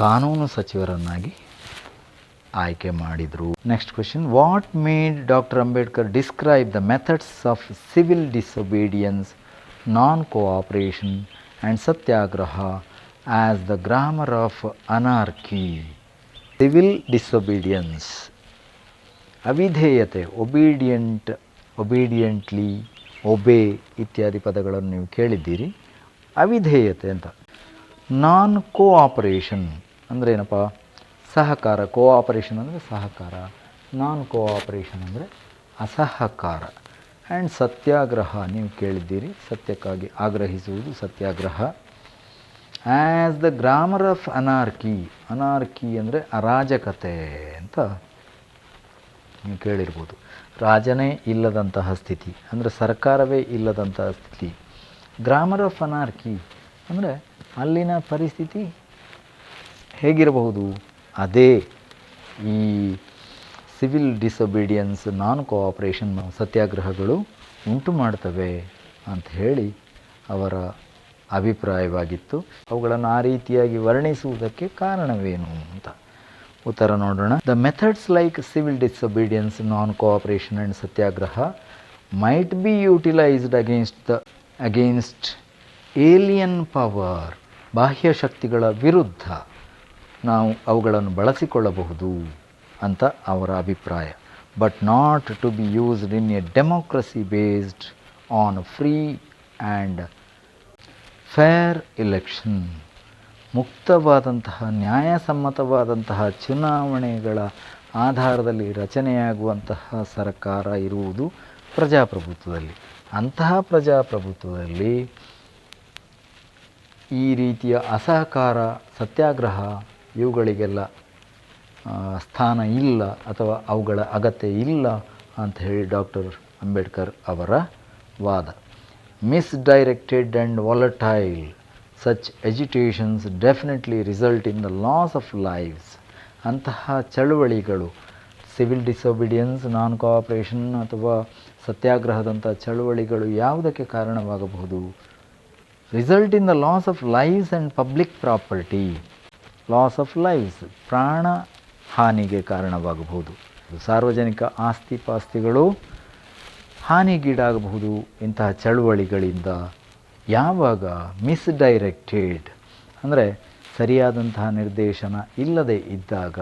ಕಾನೂನು ಸಚಿವರನ್ನಾಗಿ ಆಯ್ಕೆ ಮಾಡಿದರು. Next question, what made doctor Ambedkar describe the methods of civil disobedience, non cooperation and satyagraha as the grammar of anarchy? Civil disobedience, ಅವಿಧೇಯತೆ, obediently, obey ಇತ್ಯಾದಿ ಪದಗಳನ್ನು ನೀವು ಕೇಳಿದ್ದೀರಿ. ಅವಿಧೇಯತೆ ಅಂತ. ನಾನ್ ಕೋಆಪರೇಷನ್ ಅಂದರೆ ಏನಪ್ಪ? ಸಹಕಾರ. ಕೋಆಪರೇಷನ್ ಅಂದರೆ ಸಹಕಾರ, ನಾನ್ ಕೋಆಪರೇಷನ್ ಅಂದರೆ ಅಸಹಕಾರ. ಆ್ಯಂಡ್ ಸತ್ಯಾಗ್ರಹ ನೀವು ಕೇಳಿದ್ದೀರಿ, ಸತ್ಯಕ್ಕಾಗಿ ಆಗ್ರಹಿಸುವುದು satyagraha. As the grammar of anarchy, anarchy ಅಂದರೆ ಅರಾಜಕತೆ ಅಂತ ನೀವು ಕೇಳಿರ್ಬೋದು. ರಾಜನೇ ಇಲ್ಲದಂತಹ ಸ್ಥಿತಿ ಅಂದರೆ ಸರ್ಕಾರವೇ ಇಲ್ಲದಂತಹ ಸ್ಥಿತಿ. ಗ್ರಾಮರ್ ಆಫ್ ಅನಾರ್ಕಿ ಅಂದರೆ ಅಲ್ಲಿನ ಪರಿಸ್ಥಿತಿ ಹೇಗಿರಬಹುದು? ಅದೇ ಈ ಸಿವಿಲ್ ಡಿಸೊಬೀಡಿಯನ್ಸ್, ನಾನ್ ಕೋಆಪರೇಷನ್ ಸತ್ಯಾಗ್ರಹಗಳು ಉಂಟು ಮಾಡ್ತವೆ ಅಂತ ಹೇಳಿ ಅವರ ಅಭಿಪ್ರಾಯವಾಗಿತ್ತು. ಅವುಗಳನ್ನು ಆ ರೀತಿಯಾಗಿ ವರ್ಣಿಸುವುದಕ್ಕೆ ಕಾರಣವೇನು ಅಂತ ಉತ್ತರ ನೋಡೋಣ. The methods like civil disobedience, non cooperation and satyagraha might be utilized against alien power, ಬಾಹ್ಯ ಶಕ್ತಿಗಳ ವಿರುದ್ಧ ನಾವು ಅವುಗಳನ್ನು ಬಳಸಿಕೊಳ್ಳಬಹುದು ಅಂತ ಅವರ ಅಭಿಪ್ರಾಯ. But not to be used in a democracy based on free and fair election. ಮುಕ್ತವಾದಂತಹ ನ್ಯಾಯಸಮ್ಮತವಾದಂತಹ ಚುನಾವಣೆಗಳ ಆಧಾರದಲ್ಲಿ ರಚನೆಯಾಗುವಂತಹ ಸರ್ಕಾರ ಇರುವುದು ಪ್ರಜಾಪ್ರಭುತ್ವದಲ್ಲಿ. ಅಂತಹ ಪ್ರಜಾಪ್ರಭುತ್ವದಲ್ಲಿ ಈ ರೀತಿಯ ಅಸಹಕಾರ, ಸತ್ಯಾಗ್ರಹ ಇವುಗಳಿಗೆಲ್ಲ ಸ್ಥಾನ ಇಲ್ಲ ಅಥವಾ ಅವುಗಳ ಅಗತ್ಯ ಇಲ್ಲ ಅಂತ ಹೇಳಿ ಡಾಕ್ಟರ್ ಅಂಬೇಡ್ಕರ್ ಅವರ ವಾದ. Misdirected and volatile such agitations definitely result in the loss of lives. ಅಂತಹ ಚಳುವಳಿಗಳು, ಸಿವಿಲ್ ಡಿಸೊಬಿಡಿಯನ್ಸ್, ನಾನ್ ಕೋಆಪರೇಷನ್ ಅಥವಾ ಸತ್ಯಾಗ್ರಹದಂಥ ಚಳುವಳಿಗಳು ಯಾವುದಕ್ಕೆ ಕಾರಣವಾಗಬಹುದು? Result in the loss of lives and public property. Loss of lives, ಪ್ರಾಣ ಹಾನಿಗೆ ಕಾರಣವಾಗಬಹುದು. ಸಾರ್ವಜನಿಕ ಆಸ್ತಿ ಪಾಸ್ತಿಗಳು ಹಾನಿಗೀಡಾಗಬಹುದು ಇಂತಹ ಚಳುವಳಿಗಳಿಂದ. ಯಾವಾಗ? ಮಿಸ್ಡೈರೆಕ್ಟೆಡ್ ಅಂದರೆ ಸರಿಯಾದಂತಹ ನಿರ್ದೇಶನ ಇಲ್ಲದೆ ಇದ್ದಾಗ.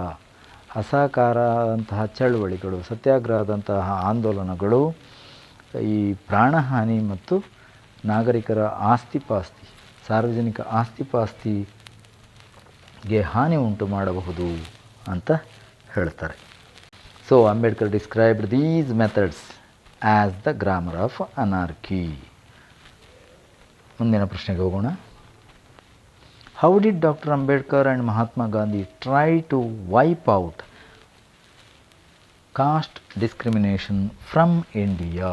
ಅಸಹಕಾರದಂತಹ ಚಳುವಳಿಗಳು, ಸತ್ಯಾಗ್ರಹದಂತಹ ಆಂದೋಲನಗಳು ಈ ಪ್ರಾಣಹಾನಿ ಮತ್ತು ನಾಗರಿಕರ ಆಸ್ತಿಪಾಸ್ತಿ, ಸಾರ್ವಜನಿಕ ಆಸ್ತಿಪಾಸ್ತಿಗೆ ಹಾನಿ ಉಂಟು ಮಾಡಬಹುದು ಅಂತ ಹೇಳ್ತಾರೆ. So Ambedkar described these methods as the grammar of anarchy. ಮುಂದಿನ ಪ್ರಶ್ನೆಗೆ ಹೋಗೋಣ. How did doctor Ambedkar and Mahatma Gandhi try to wipe out caste discrimination from India?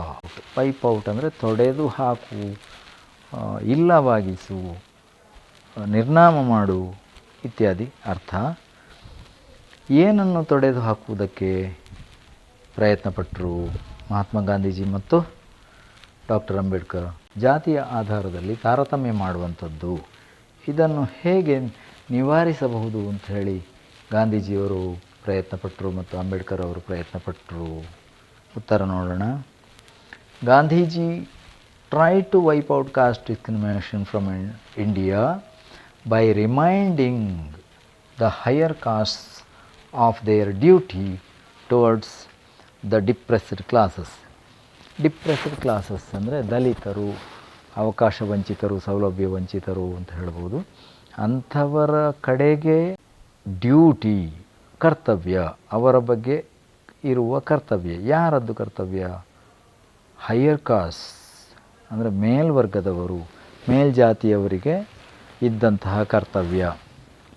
Wipe out ಅಂದರೆ ತೊಡೆದು ಹಾಕು, ಇಲ್ಲವಾಗಿಸು, ನಿರ್ನಾಮ ಮಾಡು ಇತ್ಯಾದಿ ಅರ್ಥ. ಏನನ್ನು ತೊಡೆದು ಹಾಕುವುದಕ್ಕೆ ಪ್ರಯತ್ನಪಟ್ಟರು ಮಹಾತ್ಮ ಗಾಂಧೀಜಿ ಮತ್ತು ಡಾಕ್ಟರ್ ಅಂಬೇಡ್ಕರ್? ಜಾತಿಯ ಆಧಾರದಲ್ಲಿ ತಾರತಮ್ಯ ಮಾಡುವಂಥದ್ದು. ಇದನ್ನು ಹೇಗೆ ನಿವಾರಿಸಬಹುದು ಅಂತ ಹೇಳಿ ಗಾಂಧೀಜಿಯವರು ಪ್ರಯತ್ನಪಟ್ಟರು ಮತ್ತು ಅಂಬೇಡ್ಕರ್ ಅವರು ಪ್ರಯತ್ನಪಟ್ಟರು. ಉತ್ತರ ನೋಡೋಣ. Gandhiji tried to wipe out caste discrimination from India by reminding the higher castes of their duty towards the depressed classes. Depressed classes ಅಂದರೆ ದಲಿತರು, ಅವಕಾಶ ವಂಚಿತರು, ಸೌಲಭ್ಯ ವಂಚಿತರು ಅಂತ ಹೇಳ್ಬೋದು. ಅಂಥವರ ಕಡೆಗೆ ಡ್ಯೂಟಿ, ಕರ್ತವ್ಯ, ಅವರ ಬಗ್ಗೆ ಇರುವ ಕರ್ತವ್ಯ. ಯಾರದ್ದು ಕರ್ತವ್ಯ? ಹೈಯರ್ ಕಾಸ್ಟ್ ಅಂದರೆ ಮೇಲ್ವರ್ಗದವರು, ಮೇಲ್ಜಾತಿಯವರಿಗೆ ಇದ್ದಂತಹ ಕರ್ತವ್ಯ.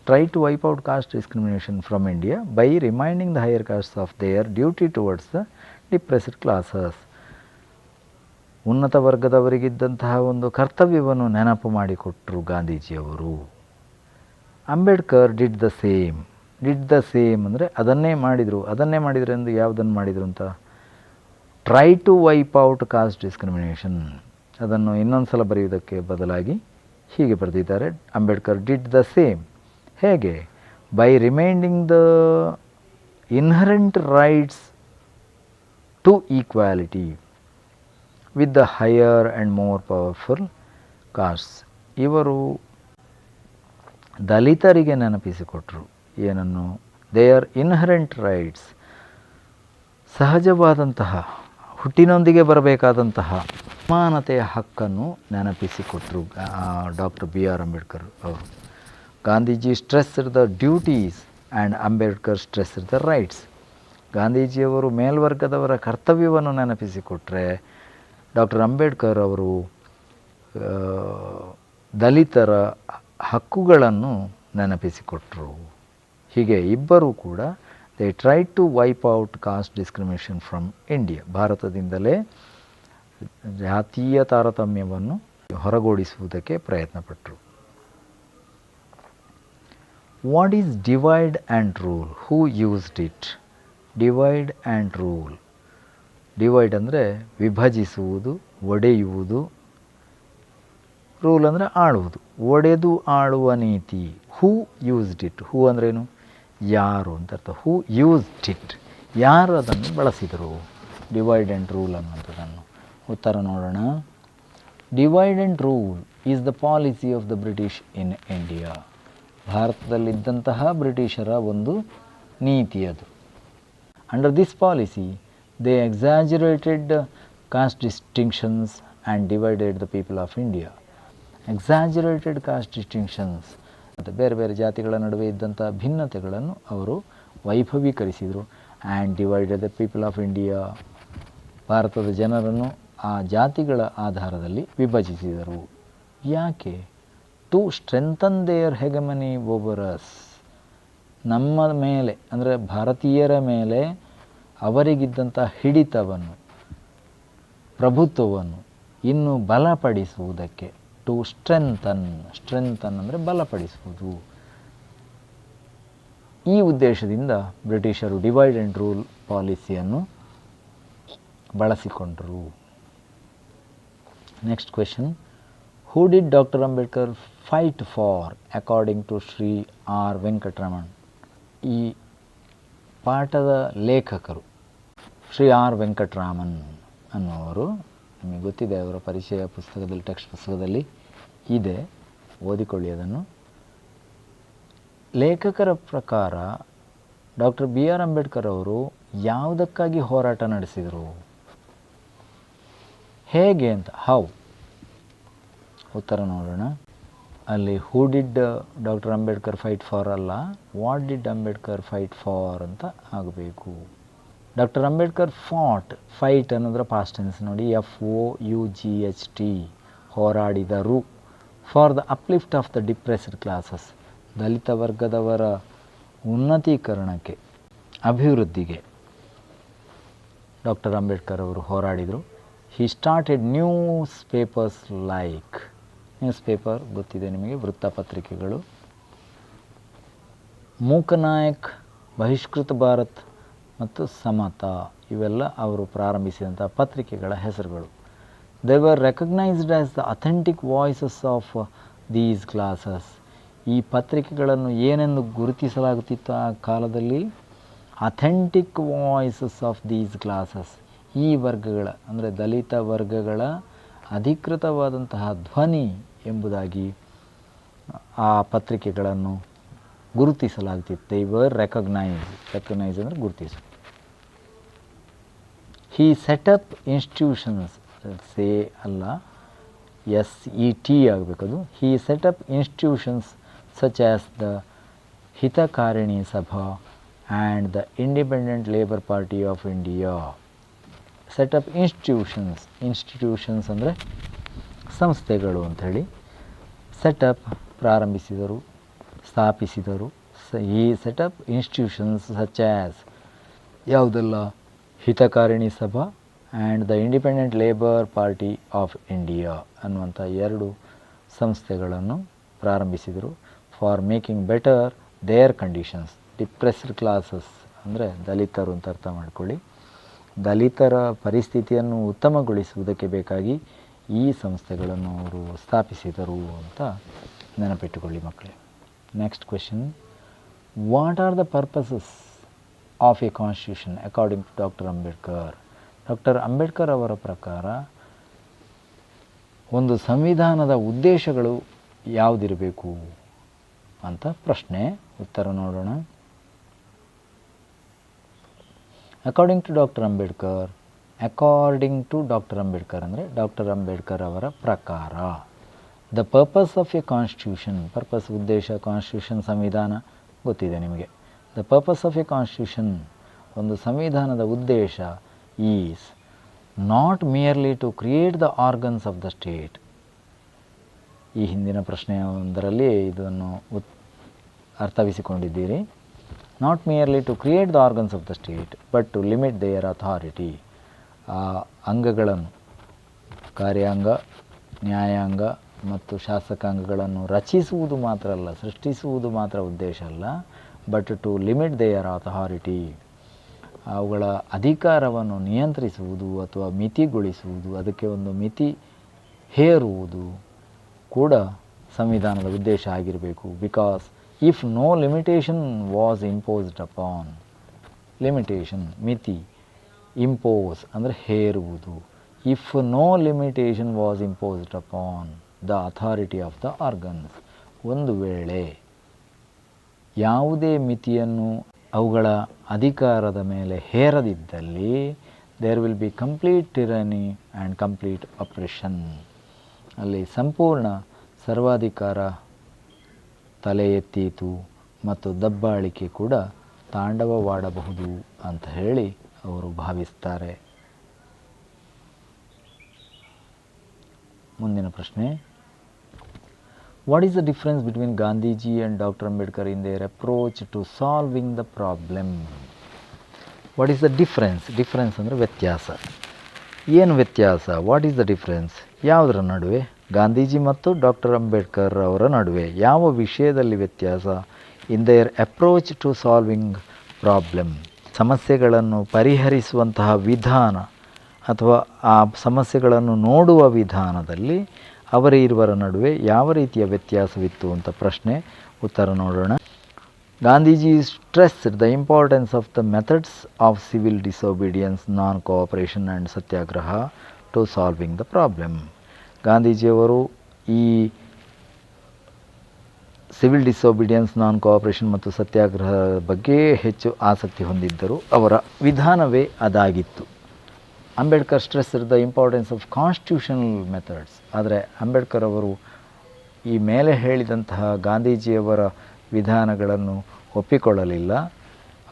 Try to wipe out caste discrimination from India by reminding the higher caste of their duty towards the depressed classes. ಉನ್ನತ ವರ್ಗದವರಿಗಿದ್ದಂತಹ ಒಂದು ಕರ್ತವ್ಯವನ್ನು ನೆನಪು ಮಾಡಿಕೊಟ್ಟರು ಗಾಂಧೀಜಿಯವರು. Ambedkar did the same. ಅಂದರೆ ಅದನ್ನೇ ಮಾಡಿದರು. ಎಂದು ಯಾವುದನ್ನು ಮಾಡಿದರು ಅಂತ? Try to wipe out caste discrimination. ಅದನ್ನು ಇನ್ನೊಂದು ಸಲ ಬರೆಯುವುದಕ್ಕೆ ಬದಲಾಗಿ ಹೀಗೆ ಬರೆದಿದ್ದಾರೆ. Ambedkar did the same. ಹೇಗೆ? By reminding the inherent rights to equality with the higher and more powerful castes. ಇವರು ದಲಿತರಿಗೆ ನೆನಪಿಸಿಕೊಟ್ರು ಏನನ್ನು, ದೇಯರ್ ಇನ್ಹರೆಂಟ್ ರೈಟ್ಸ್, ಸಹಜವಾದಂತಹ ಹುಟ್ಟಿನೊಂದಿಗೆ ಬರಬೇಕಾದಂತಹ ಸಮಾನತೆಯ ಹಕ್ಕನ್ನು ನೆನಪಿಸಿಕೊಟ್ರು ಡಾಕ್ಟರ್ ಬಿ ಆರ್ ಅಂಬೇಡ್ಕರ್ ಅವರು. Gandhiji stressed the duties and Ambedkar stressed the rights. ಗಾಂಧೀಜಿಯವರು ಮೇಲ್ವರ್ಗದವರ ಕರ್ತವ್ಯವನ್ನು ನೆನಪಿಸಿಕೊಟ್ರೆ ಡಾಕ್ಟರ್ ಅಂಬೇಡ್ಕರ್ ಅವರು ದಲಿತರ ಹಕ್ಕುಗಳನ್ನು ನೆನಪಿಸಿಕೊಟ್ರು. ಹೀಗೆ ಇಬ್ಬರೂ ಕೂಡ they tried to wipe out caste discrimination from India. ಭಾರತದಿಂದಲೇ ಜಾತೀಯ ತಾರತಮ್ಯವನ್ನು ಹೊರಗೋಡಿಸುವುದಕ್ಕೆ ಪ್ರಯತ್ನಪಟ್ಟರು. What is divide and rule? Who used it? Divide and rule. Divide ಅಂದರೆ ವಿಭಜಿಸುವುದು, ಒಡೆಯುವುದು. ರೂಲ್ ಅಂದರೆ ಆಳುವುದು, ಒಡೆದು ಆಳುವ ನೀತಿ. ಹೂ ಯೂಸ್ಡ್ ಇಟ್? ಹೂ ಅಂದ್ರೇನು? ಯಾರು ಅಂತ ಅರ್ಥ. Who used it? ಯಾರು ಅದನ್ನು ಬಳಸಿದರು? ಡಿವೈಡ್ ಆ್ಯಂಡ್ ರೂಲ್ ಅನ್ನುವಂಥದ್ದನ್ನು. ಉತ್ತರ ನೋಡೋಣ. Divide and rule is the policy of the British in India. ಭಾರತದಲ್ಲಿದ್ದಂತಹ ಬ್ರಿಟಿಷರ ಒಂದು ನೀತಿ ಅದು. Under this policy they exaggerated caste distinctions and divided the people of India. Exaggerated caste distinctions ಮತ್ತು ಬೇರೆ ಬೇರೆ ಜಾತಿಗಳ ನಡುವೆ ಇದ್ದಂಥ ಭಿನ್ನತೆಗಳನ್ನು ಅವರು ವೈಭವೀಕರಿಸಿದರು. And divided the people of India, ಭಾರತದ ಜನರನ್ನು ಆ ಜಾತಿಗಳ ಆಧಾರದಲ್ಲಿ ವಿಭಜಿಸಿದರು. ಯಾಕೆ? To strengthen their hegemony over us. ನಮ್ಮ ಮೇಲೆ ಅಂದರೆ ಭಾರತೀಯರ ಮೇಲೆ ಅವರಿಗಿದ್ದಂಥ ಹಿಡಿತವನ್ನು, ಪ್ರಭುತ್ವವನ್ನು ಇನ್ನೂ ಬಲಪಡಿಸುವುದಕ್ಕೆ. ಟು ಸ್ಟ್ರೆಂಥನ್, ಸ್ಟ್ರೆಂಥನ್ ಅಂದರೆ ಬಲಪಡಿಸುವುದು. ಈ ಉದ್ದೇಶದಿಂದ ಬ್ರಿಟಿಷರು ಡಿವೈಡ್ ಆ್ಯಂಡ್ ರೂಲ್ ಪಾಲಿಸಿಯನ್ನು ಬಳಸಿಕೊಂಡರು. Next question. Who did doctor Ambedkar fight for according to Shri R Venkataraman? ಈ ಪಾಠದ ಲೇಖಕರು ಶ್ರೀ ಆರ್ ವೆಂಕಟರಾಮನ್ ಅನ್ನುವರು. ನಿಮಗೆ ಗೊತ್ತಿದೆ, ಅವರ ಪರಿಚಯ ಪುಸ್ತಕದಲ್ಲಿ, ಟೆಕ್ಸ್ಟ್ ಪುಸ್ತಕದಲ್ಲಿ ಇದೆ, ಓದಿಕೊಳ್ಳಿ ಅದನ್ನು. ಲೇಖಕರ ಪ್ರಕಾರ ಡಾಕ್ಟರ್ ಬಿ ಆರ್ ಅಂಬೇಡ್ಕರ್ ಅವರು ಯಾವುದಕ್ಕಾಗಿ ಹೋರಾಟ ನಡೆಸಿದರು? ಹೇಗೆ ಅಂತ, ಹೌ? ಉತ್ತರ ನೋಡೋಣ. ಅಲ್ಲಿ who did doctor Ambedkar fight for ಅಲ್ಲ, what did Ambedkar fight for ಅಂತ ಆಗಬೇಕು. ಡಾಕ್ಟರ್ ಅಂಬೇಡ್ಕರ್ ಫಾಟ್, ಫೈಟ್ ಅನ್ನೋದ್ರ ಪಾಸ್ಟ್ ಟೆನ್ಸ್ ನೋಡಿ, FOUGHT, ಹೋರಾಡಿದರು. For the uplift of the depressed classes, ದಲಿತ ವರ್ಗದವರ ಉನ್ನತೀಕರಣಕ್ಕೆ, ಅಭಿವೃದ್ಧಿಗೆ ಡಾಕ್ಟರ್ ಅಂಬೇಡ್ಕರ್ ಅವರು ಹೋರಾಡಿದರು. He started newspapers like, newspaper ಗೊತ್ತಿದೆ ನಿಮಗೆ, ವೃತ್ತಪತ್ರಿಕೆಗಳು. ಮೂಕನಾಯಕ್, ಬಹಿಷ್ಕೃತ ಭಾರತ್ ಮತ್ತು ಸಮತಾ, ಇವೆಲ್ಲ ಅವರು ಪ್ರಾರಂಭಿಸಿದಂಥ ಪತ್ರಿಕೆಗಳ ಹೆಸರುಗಳು. They were recognised as the authentic voices of these classes. ಈ ಪತ್ರಿಕೆಗಳನ್ನು ಏನೆಂದು ಗುರುತಿಸಲಾಗುತ್ತಿತ್ತು ಆ ಕಾಲದಲ್ಲಿ? Authentic voices of these classes. ಈ ವರ್ಗಗಳ ಅಂದರೆ ದಲಿತ ವರ್ಗಗಳ ಅಧಿಕೃತವಾದಂತಹ ಧ್ವನಿ ಎಂಬುದಾಗಿ ಆ ಪತ್ರಿಕೆಗಳನ್ನು ಗುರುತಿಸಲಾಗ್ತಿತ್ತು. ದೇ ವರ್ ರೆಕಗ್ನೈಸ್, ರೆಕಗ್ನೈಸ್ ಅಂದರೆ ಗುರುತಿಸು. ಹಿ ಸೆಟಪ್ ಇನ್ಸ್ಟಿಟ್ಯೂಷನ್ಸ್, ಸೇ ಅಲ್ಲ, SET ಆಗಬೇಕದು. He set up institutions such as the Hitakarini Sabha and the independent labour party of India. Set up institutions, institutions ಅಂದರೆ ಸಂಸ್ಥೆಗಳು ಅಂಥೇಳಿ. ಸೆಟಪ್ ಪ್ರಾರಂಭಿಸಿದರು, ಸ್ಥಾಪಿಸಿದರು. ಈ ಸೆಟಪ್ ಇನ್ಸ್ಟಿಟ್ಯೂಷನ್ಸ್ ಸಚ್ ಆ್ಯಸ್ ಯಾವುದೆಲ್ಲ? Hitakarini Sabha and the independent labour party of India ಅನ್ನುವಂಥ ಎರಡು ಸಂಸ್ಥೆಗಳನ್ನು ಪ್ರಾರಂಭಿಸಿದರು. For making better their conditions. Depressed classes ಅಂದರೆ ದಲಿತರು ಅಂತ ಅರ್ಥ ಮಾಡ್ಕೊಳ್ಳಿ. ದಲಿತರ ಪರಿಸ್ಥಿತಿಯನ್ನು ಉತ್ತಮಗೊಳಿಸುವುದಕ್ಕೆ ಬೇಕಾಗಿ ಈ ಸಂಸ್ಥೆಗಳನ್ನು ಅವರು ಸ್ಥಾಪಿಸಿದರು ಅಂತ ನೆನಪಿಟ್ಟುಕೊಳ್ಳಿ ಮಕ್ಕಳೇ. Next question. What are the purposes of a constitution according to doctor Ambedkar. Doctor Ambedkar ಅವರ ಪ್ರಕಾರ ಒಂದು ಸಂವಿಧಾನದ ಉದ್ದೇಶಗಳು ಯಾವುದಿರಬೇಕು ಅಂತ ಪ್ರಶ್ನೆ. ಉತ್ತರ ನೋಡೋಣ. According to doctor Ambedkar, according to doctor Ambedkar ಅಂದರೆ ಡಾಕ್ಟರ್ ಅಂಬೇಡ್ಕರ್ ಅವರ ಪ್ರಕಾರ the purpose of a constitution, purpose ಉದ್ದೇಶ, ಕಾನ್ಸ್ಟಿಟ್ಯೂಷನ್ ಸಂವಿಧಾನ ಗೊತ್ತಿದೆ ನಿಮಗೆ. The purpose of a constitution ಒಂದು ಸಂವಿಧಾನದ ಉದ್ದೇಶ is not merely to create the organs of the state. ಈ ಹಿಂದಿನ ಪ್ರಶ್ನೆಯೊಂದರಲ್ಲಿ ಇದನ್ನು ಅರ್ಥವಿಸಿಕೊಂಡಿದ್ದೀರಿ. Not merely to create the organs of the state but to limit their authority. ಆ ಅಂಗಗಳನ್ನು, ಕಾರ್ಯಾಂಗ, ನ್ಯಾಯಾಂಗ ಮತ್ತು ಶಾಸಕಾಂಗಗಳನ್ನು ರಚಿಸುವುದು ಮಾತ್ರ ಅಲ್ಲ, ಸೃಷ್ಟಿಸುವುದು ಮಾತ್ರ ಉದ್ದೇಶ ಅಲ್ಲ, but to limit their authority, ಅವುಗಳ ಅಧಿಕಾರವನ್ನು ನಿಯಂತ್ರಿಸುವುದು ಅಥವಾ ಮಿತಿಗೊಳಿಸುವುದು, ಅದಕ್ಕೆ ಒಂದು ಮಿತಿ ಹೇರುವುದು ಕೂಡ ಸಂವಿಧಾನದ ಉದ್ದೇಶ ಆಗಿರಬೇಕು. Because if no limitation was imposed upon, limitation ಮಿತಿ, ಇಂಪೋಸ್ ಅಂದರೆ ಹೇರುವುದು, if no limitation was imposed upon the authority of the organs, ಒಂದು ವೇಳೆ ಯಾವುದೇ ಮಿತಿಯನ್ನು ಅವುಗಳ ಅಧಿಕಾರದ ಮೇಲೆ ಹೇರದಿದ್ದಲ್ಲಿ there will be complete tyranny and complete oppression, ಅಲ್ಲಿ ಸಂಪೂರ್ಣ ಸರ್ವಾಧಿಕಾರ ತಲೆ ಎತ್ತೀತು ಮತ್ತು ದಬ್ಬಾಳಿಕೆ ಕೂಡ ತಾಂಡವವಾಡಬಹುದು ಅಂತ ಹೇಳಿ ಅವರು ಭಾವಿಸ್ತಾರೆ. ಮುಂದಿನ ಪ್ರಶ್ನೆ. What is the difference between Gandhiji and doctor Ambedkar in their approach to solving the problem? What is the difference? Difference ಅಂದರೆ ವ್ಯತ್ಯಾಸ. ಏನು ವ್ಯತ್ಯಾಸ? What is the difference? ಯಾವುದರ ನಡುವೆ? ಗಾಂಧೀಜಿ ಮತ್ತು ಡಾಕ್ಟರ್ ಅಂಬೇಡ್ಕರ್ ಅವರ ನಡುವೆ ಯಾವ ವಿಷಯದಲ್ಲಿ ವ್ಯತ್ಯಾಸ? In their approach to solving problem, ಸಮಸ್ಯೆಗಳನ್ನು ಪರಿಹರಿಸುವಂತಹ ವಿಧಾನ ಅಥವಾ ಆ ಸಮಸ್ಯೆಗಳನ್ನು ನೋಡುವ ವಿಧಾನದಲ್ಲಿ ಅವರಿರುವರ ನಡುವೆ ಯಾವ ರೀತಿಯ ವ್ಯತ್ಯಾಸವಿತ್ತು ಅಂತ ಪ್ರಶ್ನೆ. ಉತ್ತರ ನೋಡೋಣ. Gandhiji stressed the importance of the methods of civil disobedience, non cooperation and satyagraha to solving the problem. ಗಾಂಧೀಜಿಯವರು ಈ ಸಿವಿಲ್ ಡಿಸೊಬೀಡಿಯನ್ಸ್, ನಾನ್ ಕೋಆಪರೇಷನ್ ಮತ್ತು ಸತ್ಯಾಗ್ರಹದ ಬಗ್ಗೆ ಹೆಚ್ಚು ಆಸಕ್ತಿ ಹೊಂದಿದ್ದರು. ಅವರ ವಿಧಾನವೇ ಅದಾಗಿತ್ತು. Ambedkar stressed the importance of constitutional methods. ಆದರೆ ಅಂಬೇಡ್ಕರ್ ಅವರು ಈ ಮೇಲೆ ಹೇಳಿದಂತಹ ಗಾಂಧೀಜಿಯವರ ವಿಧಾನಗಳನ್ನು ಒಪ್ಪಿಕೊಳ್ಳಲಿಲ್ಲ.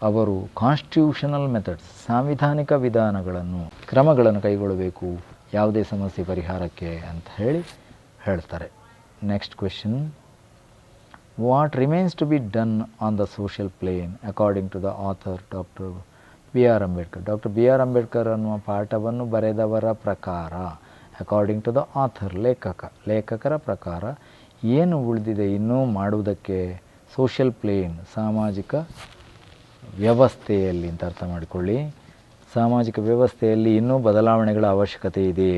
ಅವರು ಕಾನ್ಸ್ಟಿಟ್ಯೂಷನಲ್ ಮೆಥಡ್ಸ್, ಸಾಂವಿಧಾನಿಕ ವಿಧಾನಗಳನ್ನು, ಕ್ರಮಗಳನ್ನು ಕೈಗೊಳ್ಳಬೇಕು ಯಾವುದೇ ಸಮಸ್ಯೆ ಪರಿಹಾರಕ್ಕೆ ಅಂತ ಹೇಳ್ತಾರೆ. Next question. What remains to be done on the social plane according to the author doctor B R Ambedkar? Doctor B R Ambedkar ಅನ್ನುವ ಪಾಠವನ್ನು ಬರೆದವರ ಪ್ರಕಾರ, ಅಕಾರ್ಡಿಂಗ್ ಟು ದ ಆಥರ್ ಲೇಖಕರ ಪ್ರಕಾರ ಏನು ಉಳಿದಿದೆ ಇನ್ನೂ ಮಾಡುವುದಕ್ಕೆ? ಸೋಷಿಯಲ್ ಪ್ಲೇನ್, ಸಾಮಾಜಿಕ ವ್ಯವಸ್ಥೆಯಲ್ಲಿ ಅಂತ ಅರ್ಥ ಮಾಡಿಕೊಳ್ಳಿ. ಸಾಮಾಜಿಕ ವ್ಯವಸ್ಥೆಯಲ್ಲಿ ಇನ್ನೂ ಬದಲಾವಣೆಗಳ ಅವಶ್ಯಕತೆ ಇದೆ.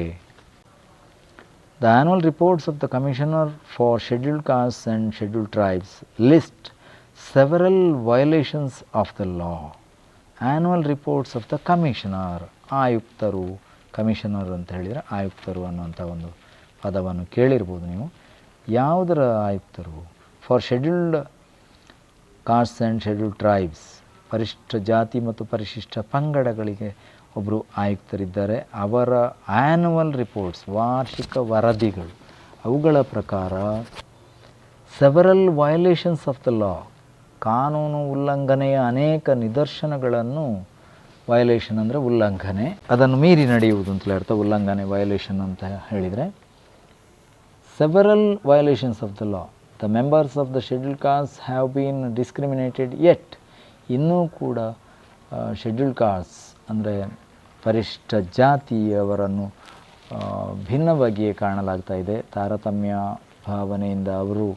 The annual reports of the commissioner for scheduled castes and scheduled tribes list several violations of the law. Annual reports of the commissioner, ಆಯುಕ್ತರು, ಕಮಿಷನರ್ ಅಂತ ಹೇಳಿದರೆ ಆಯುಕ್ತರು ಅನ್ನುವಂಥ ಒಂದು ಪದವನ್ನು ಕೇಳಿರ್ಬೋದು ನೀವು. ಯಾವುದರ ಆಯುಕ್ತರು? For scheduled castes and scheduled tribes, ಪರಿಶಿಷ್ಟ ಜಾತಿ ಮತ್ತು ಪರಿಶಿಷ್ಟ ಪಂಗಡಗಳಿಗೆ ಒಬ್ಬರು ಆಯುಕ್ತರಿದ್ದಾರೆ. ಅವರ ಆ್ಯನ್ಯುವಲ್ ರಿಪೋರ್ಟ್ಸ್, ವಾರ್ಷಿಕ ವರದಿಗಳು, ಅವುಗಳ ಪ್ರಕಾರ ಸೆವರಲ್ ವಯೋಲೇಷನ್ಸ್ ಆಫ್ ದ ಲಾ, ಕಾನೂನು ಉಲ್ಲಂಘನೆಯ ಅನೇಕ ನಿದರ್ಶನಗಳನ್ನು, ವಯೋಲೇಷನ್ ಅಂದರೆ ಉಲ್ಲಂಘನೆ, ಅದನ್ನು ಮೀರಿ ನಡೆಯುವುದು ಅಂತಲೇ ಅರ್ಥ. ಉಲ್ಲಂಘನೆ, ವಯೋಲೇಷನ್ ಅಂತ ಹೇಳಿದರೆ several violations of the law. The members of the scheduled caste have been discriminated yet. ಇನ್ನೂ ಕೂಡ ಶೆಡ್ಯೂಲ್ಡ್ ಕಾಸ್ಟ್ ಅಂದರೆ ಪರಿಶಿಷ್ಟ ಜಾತಿಯವರನ್ನು ಭಿನ್ನವಾಗಿಯೇ ಕಾಣಲಾಗ್ತಾ ಇದೆ. ತಾರತಮ್ಯ ಭಾವನೆಯಿಂದ ಅವರು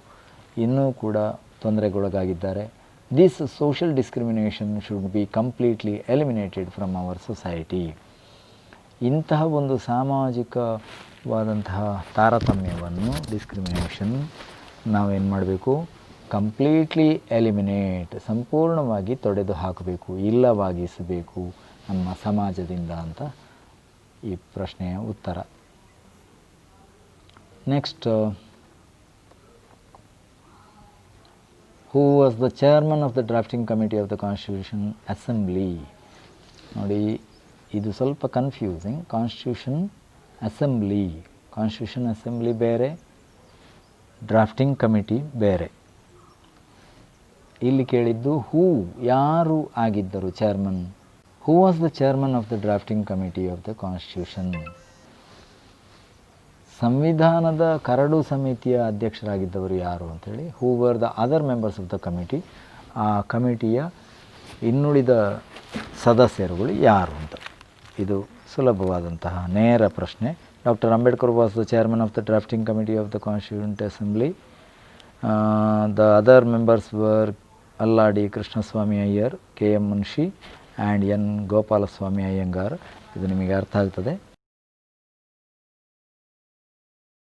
ಇನ್ನೂ ಕೂಡ ತೊಂದರೆಗೊಳಗಾಗಿದ್ದಾರೆ. This social discrimination should be completely eliminated from our society. ಇಂತಹ ಒಂದು ಸಾಮಾಜಿಕವಾದಂತಹ ತಾರತಮ್ಯವನ್ನು, ಡಿಸ್ಕ್ರಿಮಿನೇಷನ್ ನಾವೇನು ಮಾಡಬೇಕು? ಕಂಪ್ಲೀಟ್ಲಿ ಎಲಿಮಿನೇಟ್, ಸಂಪೂರ್ಣವಾಗಿ ತೊಡೆದು ಹಾಕಬೇಕು, ಇಲ್ಲವಾಗಿಸಬೇಕು ನಮ್ಮ ಸಮಾಜದಿಂದ ಅಂತ ಈ ಪ್ರಶ್ನೆಯ ಉತ್ತರ. Next, who was the chairman of the drafting committee of the constitution assembly? ನೋಡಿ, ಇದು ಸ್ವಲ್ಪ ಕನ್ಫ್ಯೂಸಿಂಗ್. ಕಾನ್ಸ್ಟಿಟ್ಯೂಷನ್ ಅಸೆಂಬ್ಲಿ ಬೇರೆ, ಡ್ರಾಫ್ಟಿಂಗ್ ಕಮಿಟಿ ಬೇರೆ. ಇಲ್ಲಿ ಕೇಳಿದ್ದು ಹೂ, ಯಾರು ಆಗಿದ್ದರು chairman? Who was the chairman of the drafting committee of the constitution? ಸಂವಿಧಾನದ ಕರಡು ಸಮಿತಿಯ ಅಧ್ಯಕ್ಷರಾಗಿದ್ದವರು ಯಾರು ಅಂಥೇಳಿ. ಹೂ were the other members of the committee? ಆ ಕಮಿಟಿಯ ಇನ್ನುಳಿದ ಸದಸ್ಯರುಗಳು ಯಾರು ಅಂತ. ಇದು ಸುಲಭವಾದಂತಹ ನೇರ ಪ್ರಶ್ನೆ. Doctor Ambedkar was the chairman of the drafting committee of the constituent assembly. The other members var Alladi Krishnaswamy Iyer, K M Munshi and N Gopalaswamy Iyengar. ಇದು ನಿಮಗೆ ಅರ್ಥ ಆಗ್ತದೆ.